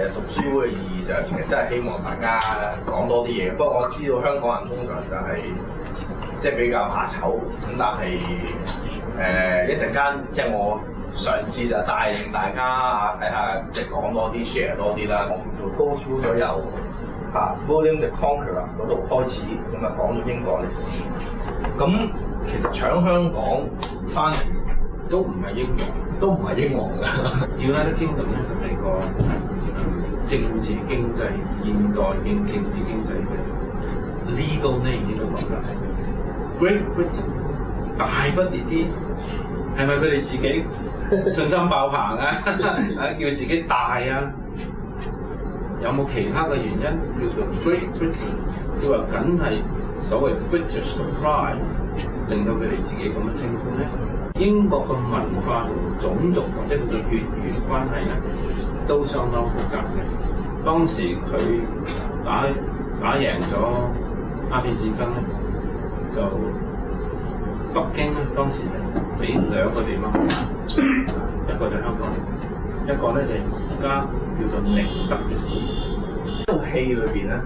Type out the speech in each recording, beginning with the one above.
其實讀書會嘅意義就係其實真係希望大家講多啲嘢。不過我知道香港人通常就係即係比較怕醜咁，但係一陣間即係我嘗試就帶領大家睇下即係講多啲 share 多啲啦。我叫 go through 咗由William the Conqueror 嗰度開始咁啊，講咗英國歷史。咁其實搶香港翻嚟都唔係英皇，都唔係英皇㗎。United Kingdom 咧就係個政治經濟現代政治經濟嘅 legal name 呢個國家係 Great Britain， 大不列顛係咪佢哋自己信心爆棚啊？叫自己大啊？有冇其他嘅原因叫做 Great Britain？ 即係話梗係所謂 British pride 令到佢哋自己咁樣稱呼咧？英國嘅文化同種族或者佢嘅血緣關係咧，都相當複雜嘅。當時佢打贏咗鴉片戰爭咧，就北京咧當時係俾兩個地方，一個就香港，一個咧就係而家叫做寧德嘅事。呢套戲裏邊咧，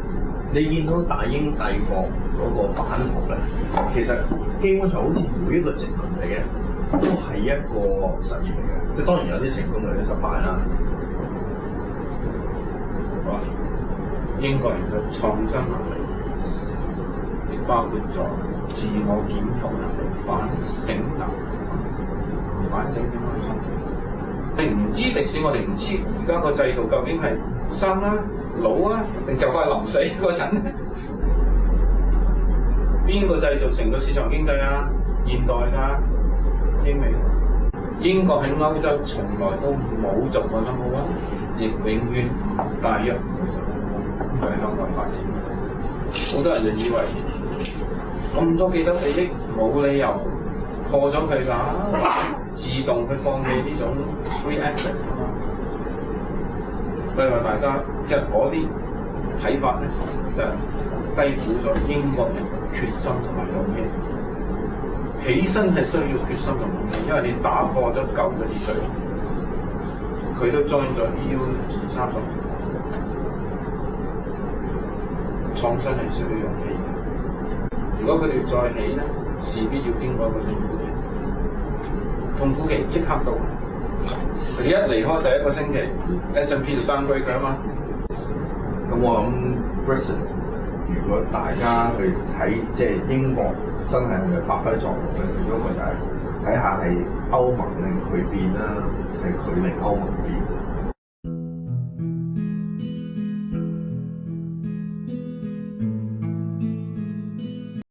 你見到大英帝國嗰個版圖咧，其實基本上好似每一個殖民嚟嘅。都係一個實驗嚟嘅，即係當然有啲成功，有啲失敗啦。哇！英國人嘅創新能力，亦包括咗自我檢討能力、反省能力。反省點樣創新？你唔知歷史，我哋唔知而家個制度究竟係新啦、老啦，定就快臨死嗰陣咧？邊個製造成個市場經濟啊？現代㗎？英國喺歐洲從來都冇做過number one，亦永遠大約唔會做number one喺香港發展。好多人就以為咁多既得利益冇理由破咗佢㗎，自動去放棄呢種 free access 啊嘛。所以話大家即係嗰啲睇法咧，就係低估咗英國人嘅決心同埋勇氣。起身係需要決心同勇氣，因為你打破咗舊嘅秩序，佢都 join 咗 EU 30年，創新係需要勇氣嘅。如果佢哋再起咧，勢必要經過一個痛苦期。痛苦期即刻到，佢哋一離開第一個星期 S&P 就 downgrade 佢啊嘛。咁我諗 Brexit， 如果大家去睇即係英國。真係會發揮作用嘅，其中一個就係睇下係歐盟令佢變啦，係佢令歐盟變。